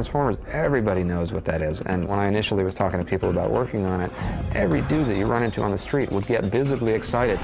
Transformers, everybody knows what that is. And when I initially was talking to people about working on it, every dude that you run into on the street would get visibly excited.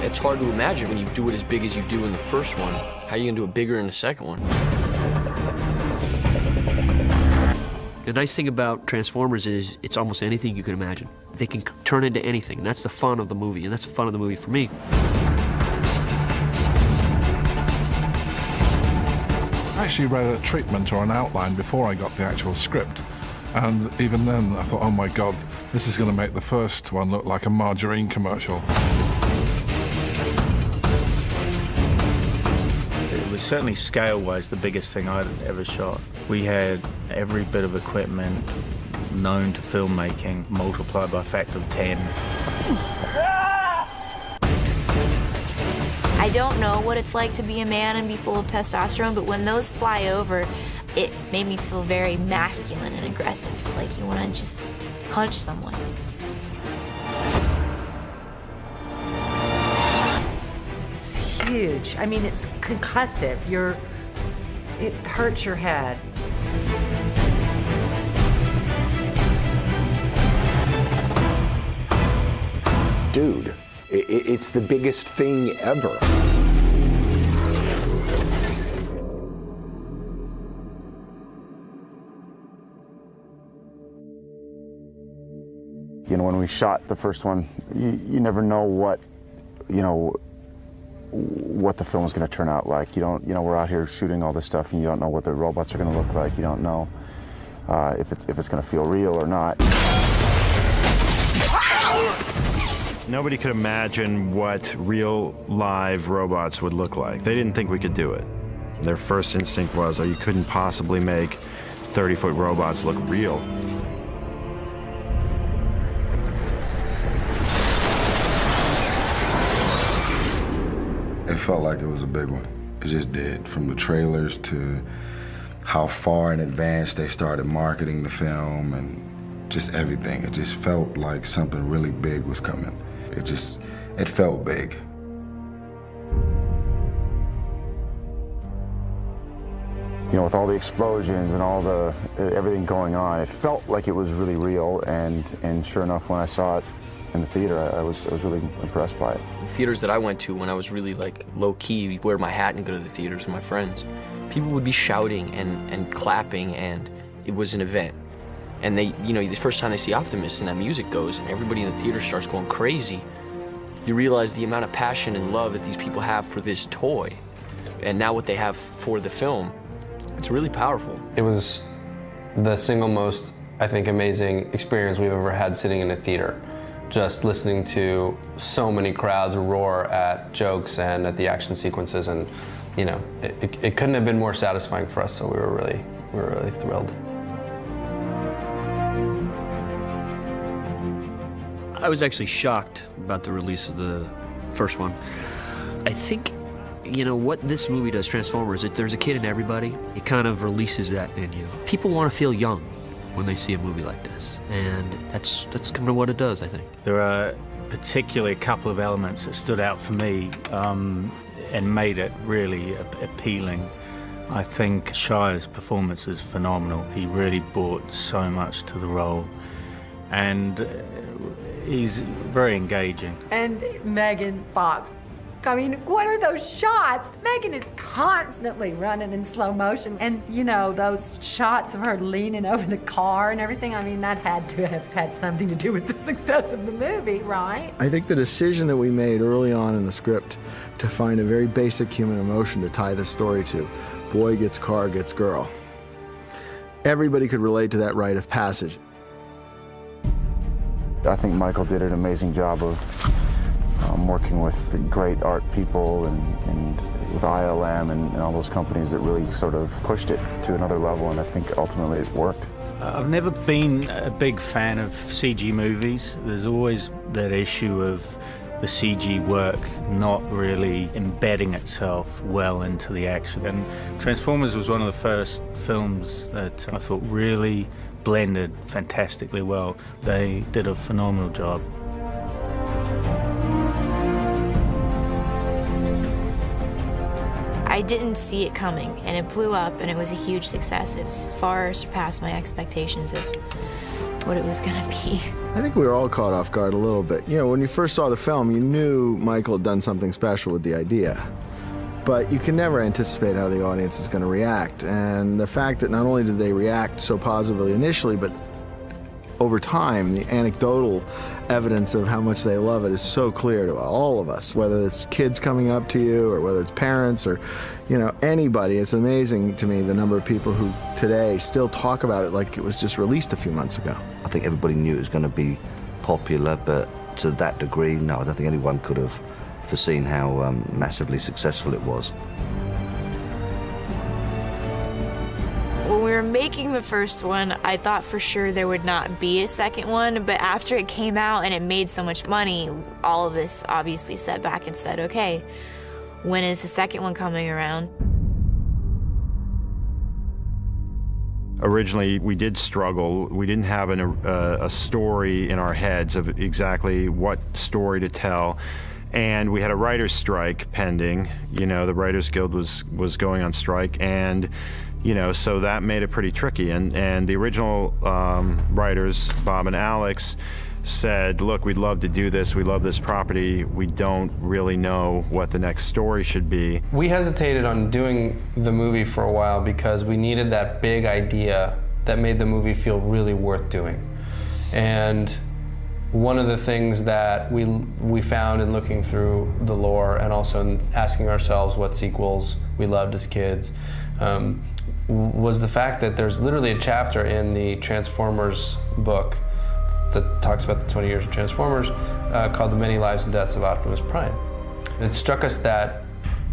It's hard to imagine when you do it as big as you do in the first one, how are you gonna do it bigger in the second one? The nice thing about Transformers is it's almost anything you can imagine. They can turn into anything. And that's the fun of the movie, and that's the fun of the movie for me. I actually read a treatment or an outline before I got the actual script. And even then, I thought, oh my God, this is going to make the first one look like a margarine commercial. It was certainly scale-wise the biggest thing I'd ever shot. We had every bit of equipment known to filmmaking multiplied by a factor of 10. I don't know what it's like to be a man and be full of testosterone, but when those fly over, it made me feel very masculine and aggressive, like you want to just punch someone. It's huge. I mean, it's concussive. It hurts your head. Dude, it's the biggest thing ever. You know, when we shot the first one, you never know what the film is going to turn out like. We're out here shooting all this stuff, and you don't know what the robots are going to look like. You don't know if it's going to feel real or not. Nobody could imagine what real live robots would look like. They didn't think we could do it. Their first instinct was, oh, you couldn't possibly make 30-foot robots look real. It felt like it was a big one. It just did. From the trailers to how far in advance they started marketing the film and just everything. It just felt like something really big was coming. It felt big. You know, with all the explosions and all everything going on, it felt like it was really real, and sure enough, when I saw it in the theater, I was really impressed by it. The theaters that I went to when I was really like low-key, wear my hat and go to the theaters with my friends, people would be shouting and clapping, and it was an event. And they, the first time they see Optimus and that music goes and everybody in the theater starts going crazy, you realize the amount of passion and love that these people have for this toy, and now what they have for the film. It's really powerful. It was the single most, I think, amazing experience we've ever had sitting in a theater. Just listening to so many crowds roar at jokes and at the action sequences, and it couldn't have been more satisfying for us, so we were really thrilled. I was actually shocked about the release of the first one. I think, what this movie does, Transformers, there's a kid in everybody. It kind of releases that in you. People want to feel young when they see a movie like this, and that's kind of what it does, I think. There are particularly a couple of elements that stood out for me and made it really appealing. I think Shia's performance is phenomenal. He really brought so much to the role, and he's very engaging. And Megan Fox. I mean, what are those shots? Megan is constantly running in slow motion. And, those shots of her leaning over the car and everything, I mean, that had to have had something to do with the success of the movie, right? I think the decision that we made early on in the script to find a very basic human emotion to tie the story to, boy gets car, gets girl. Everybody could relate to that rite of passage. I think Michael did an amazing job of working with great art people and with ILM and all those companies that really sort of pushed it to another level, and I think ultimately it worked. I've never been a big fan of CG movies. There's always that issue of the CG work not really embedding itself well into the action. And Transformers was one of the first films that I thought really blended fantastically well. They did a phenomenal job. I didn't see it coming, and it blew up, and it was a huge success. It far surpassed my expectations of what it was gonna be. I think we were all caught off guard a little bit. You know, when you first saw the film, you knew Michael had done something special with the idea. But you can never anticipate how the audience is going to react. And the fact that not only did they react so positively initially, but over time, the anecdotal evidence of how much they love it is so clear to all of us, whether it's kids coming up to you or whether it's parents or, you know, anybody. It's amazing to me the number of people who today still talk about it like it was just released a few months ago. I think everybody knew it was going to be popular, but to that degree, no, I don't think anyone could have foreseen how massively successful it was. When we were making the first one, I thought for sure there would not be a second one, but after it came out and it made so much money, all of us obviously sat back and said, okay, when is the second one coming around? Originally, we did struggle. We didn't have a story in our heads of exactly what story to tell. And we had a writer's strike pending. You know, the Writers Guild was going on strike, and you know, so that made it pretty tricky. And the original writers, Bob and Alex, said, look, we'd love to do this. We love this property. We don't really know what the next story should be. We hesitated on doing the movie for a while because we needed that big idea that made the movie feel really worth doing. And one of the things that we found in looking through the lore and also in asking ourselves what sequels we loved as kids was the fact that there's literally a chapter in the Transformers book that talks about the 20 years of Transformers called The Many Lives and Deaths of Optimus Prime. It struck us that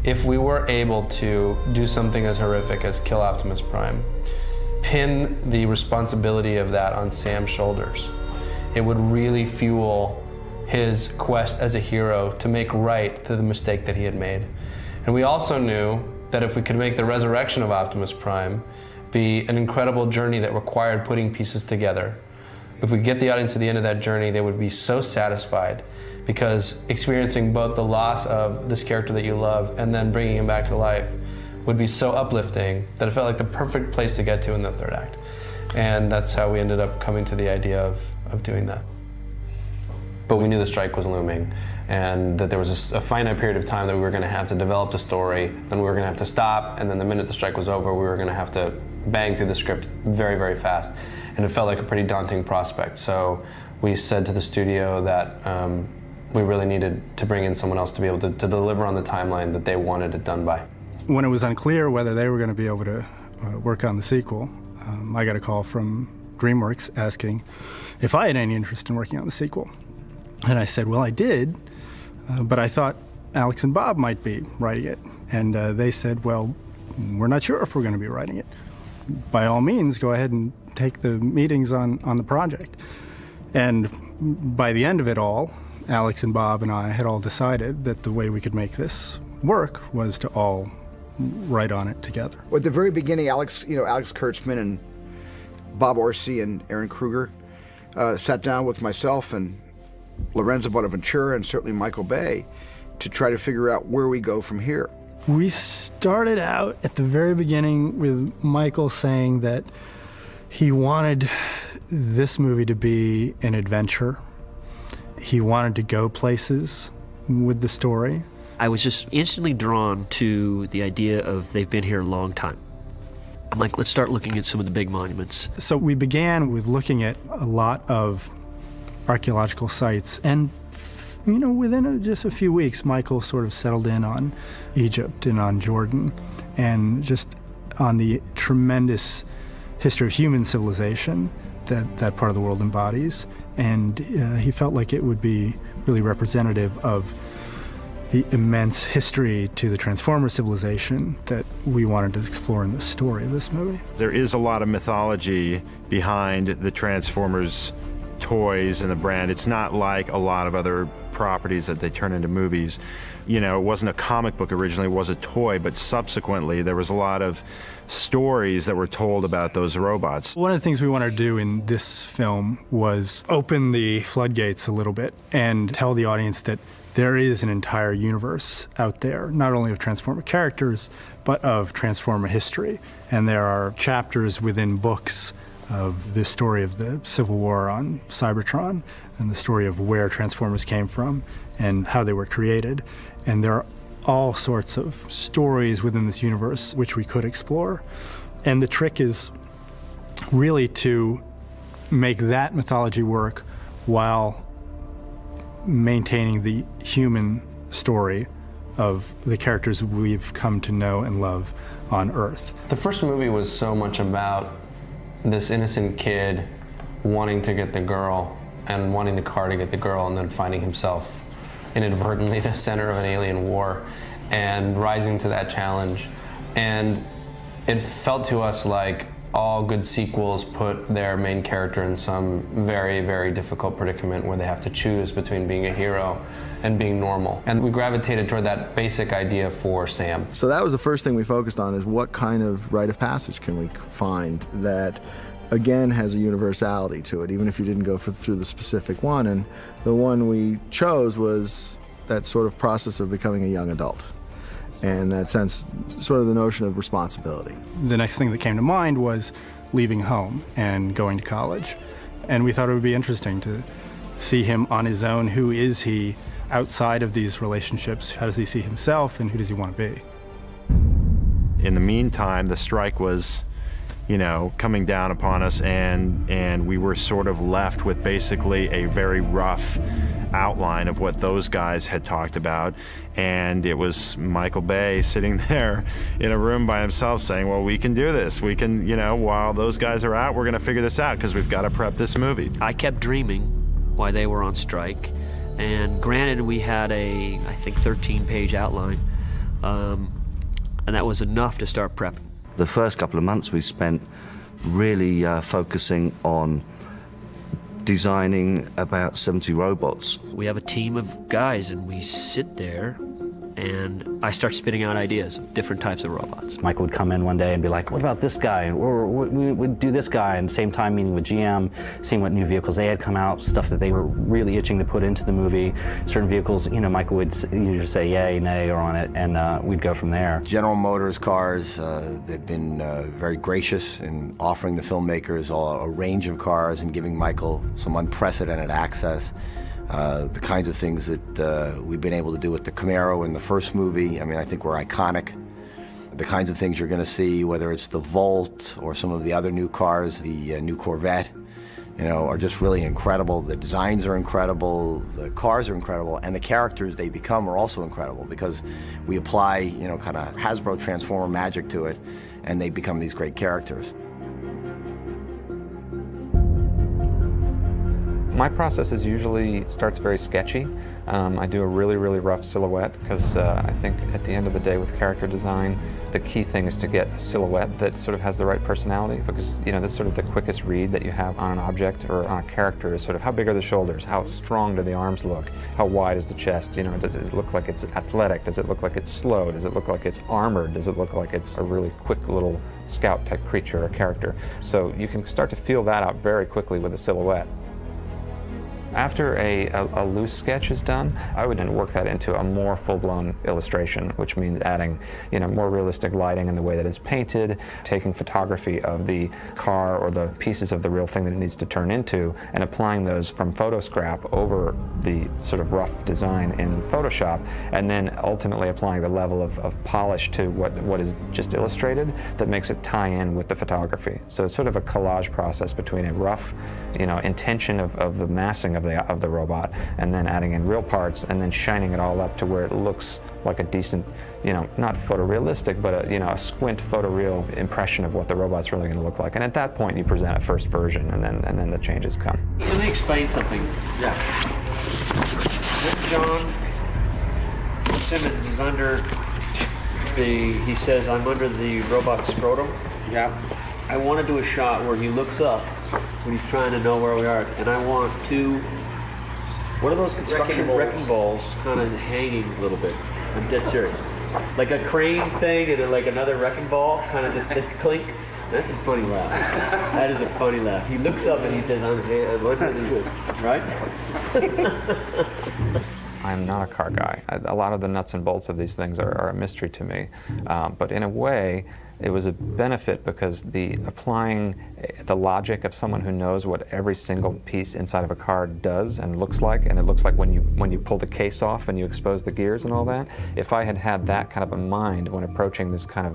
if we were able to do something as horrific as kill Optimus Prime, pin the responsibility of that on Sam's shoulders, it would really fuel his quest as a hero to make right to the mistake that he had made. And we also knew that if we could make the resurrection of Optimus Prime be an incredible journey that required putting pieces together, if we get the audience to the end of that journey, they would be so satisfied because experiencing both the loss of this character that you love and then bringing him back to life would be so uplifting that it felt like the perfect place to get to in the third act. And that's how we ended up coming to the idea of doing that. But we knew the strike was looming and that there was a finite period of time that we were going to have to develop the story, then we were going to have to stop, and then the minute the strike was over, we were going to have to bang through the script very, very fast. And it felt like a pretty daunting prospect. So we said to the studio that we really needed to bring in someone else to be able to deliver on the timeline that they wanted it done by. When it was unclear whether they were going to be able to work on the sequel, I got a call from DreamWorks asking if I had any interest in working on the sequel. And I said, well, I did, but I thought Alex and Bob might be writing it. And they said, well, we're not sure if we're going to be writing it. By all means, go ahead and take the meetings on the project. And by the end of it all, Alex and Bob and I had all decided that the way we could make this work was to all write on it together. Well, at the very beginning, Alex Kurtzman and Bob Orsi and Aaron Kruger sat down with myself and Lorenzo Bonaventura and certainly Michael Bay to try to figure out where we go from here. We started out at the very beginning with Michael saying that he wanted this movie to be an adventure. He wanted to go places with the story. I was just instantly drawn to the idea of they've been here a long time. I'm like, let's start looking at some of the big monuments. So we began with looking at a lot of archaeological sites, and within just a few weeks, Michael sort of settled in on Egypt and on Jordan, and just on the tremendous history of human civilization that part of the world embodies. And he felt like it would be really representative of the immense history to the Transformer civilization that we wanted to explore in the story of this movie. There is a lot of mythology behind the Transformers toys and the brand. It's not like a lot of other properties that they turn into movies. You know, it wasn't a comic book originally, it was a toy, but subsequently there was a lot of stories that were told about those robots. One of the things we wanted to do in this film was open the floodgates a little bit and tell the audience that there is an entire universe out there, not only of Transformer characters, but of Transformer history. And there are chapters within books of the story of the Civil War on Cybertron and the story of where Transformers came from and how they were created. And there are all sorts of stories within this universe which we could explore. And the trick is really to make that mythology work while maintaining the human story of the characters we've come to know and love on Earth. The first movie was so much about this innocent kid wanting to get the girl and wanting the car to get the girl, and then finding himself inadvertently the center of an alien war and rising to that challenge. And it felt to us like all good sequels put their main character in some very, very difficult predicament where they have to choose between being a hero and being normal. And we gravitated toward that basic idea for Sam. So that was the first thing we focused on, is what kind of rite of passage can we find that, again, has a universality to it, even if you didn't go through the specific one. And the one we chose was that sort of process of becoming a young adult. And that sense, sort of the notion of responsibility. The next thing that came to mind was leaving home and going to college. And we thought it would be interesting to see him on his own. Who is he outside of these relationships? How does he see himself, and who does he want to be? In the meantime, the strike was, coming down upon us, and we were sort of left with basically a very rough outline of what those guys had talked about. And it was Michael Bay sitting there in a room by himself saying, well, we can do this. We can, while those guys are out, we're going to figure this out because we've got to prep this movie. I kept dreaming while they were on strike. And granted, we had a, I think, 13-page outline. And that was enough to start prepping. The first couple of months we spent really focusing on designing about 70 robots. We have a team of guys, and we sit there, and I start spitting out ideas of different types of robots. Michael would come in one day and be like, what about this guy? Or we would do this guy, and same time meeting with GM, seeing what new vehicles they had come out, stuff that they were really itching to put into the movie. Certain vehicles, Michael would usually say yay, nay, or on it, and we'd go from there. General Motors cars, they've been very gracious in offering the filmmakers a range of cars and giving Michael some unprecedented access. The kinds of things that we've been able to do with the Camaro in the first movie, I think we're iconic. The kinds of things you're going to see, whether it's the Volt or some of the other new cars, the new Corvette, are just really incredible. The designs are incredible, the cars are incredible, and the characters they become are also incredible because we apply, kind of Hasbro Transformer magic to it, and they become these great characters. My process usually starts very sketchy. I do a really, really rough silhouette because I think at the end of the day with character design, the key thing is to get a silhouette that sort of has the right personality, because that's sort of the quickest read that you have on an object or on a character is sort of how big are the shoulders, how strong do the arms look, how wide is the chest, does it look like it's athletic, does it look like it's slow, does it look like it's armored, does it look like it's a really quick little scout type creature or character. So you can start to feel that out very quickly with a silhouette. After a loose sketch is done, I would then work that into a more full-blown illustration, which means adding, more realistic lighting in the way that it's painted, taking photography of the car or the pieces of the real thing that it needs to turn into, and applying those from photo scrap over the sort of rough design in Photoshop, and then ultimately applying the level of polish to what is just illustrated that makes it tie in with the photography. So it's sort of a collage process between a rough, intention of the massing of the robot, and then adding in real parts, and then shining it all up to where it looks like a decent, not photorealistic, but a squint photoreal impression of what the robot's really going to look like. And at that point, you present a first version, and then the changes come. Let me explain something. Yeah. John Simmons is under he says, I'm under the robot scrotum. Yeah. I want to do a shot where he looks up when he's trying to know where we are, and I want two, what are those construction wrecking balls kind of hanging a little bit? I'm dead serious. Like a crane thing and then like another wrecking ball, kind of just clink. That's a funny laugh. That is a funny laugh. He looks up and he says, I'm under the, right? I'm not a car guy. A lot of the nuts and bolts of these things are a mystery to me. But in a way, it was a benefit because applying the logic of someone who knows what every single piece inside of a car does and looks like, and it looks like when you pull the case off and you expose the gears and all that. If I had had that kind of a mind when approaching this kind of,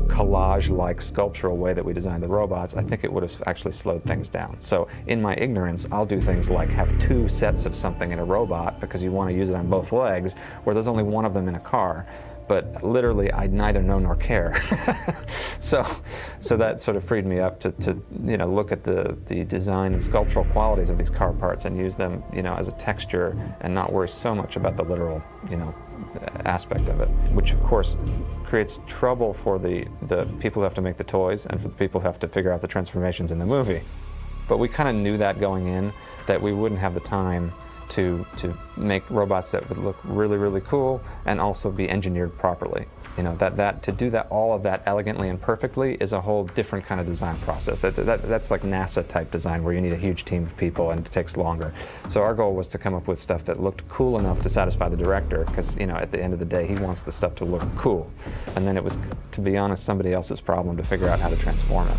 collage-like sculptural way that we designed the robots, I think it would have actually slowed things down. So in my ignorance, I'll do things like have 2 sets of something in a robot because you want to use it on both legs, where there's only one of them in a car. But literally, I neither know nor care. so that sort of freed me up to look at the design and sculptural qualities of these car parts and use them, as a texture and not worry so much about the literal, aspect of it, which of course creates trouble for the people who have to make the toys and for the people who have to figure out the transformations in the movie. But we kind of knew that going in, that we wouldn't have the time to make robots that would look really, really cool and also be engineered properly. That to do that, all of that elegantly and perfectly is a whole different kind of design process. That's like NASA type design where you need a huge team of people and it takes longer. So our goal was to come up with stuff that looked cool enough to satisfy the director, because at the end of the day he wants the stuff to look cool. And then it was, to be honest, somebody else's problem to figure out how to transform it.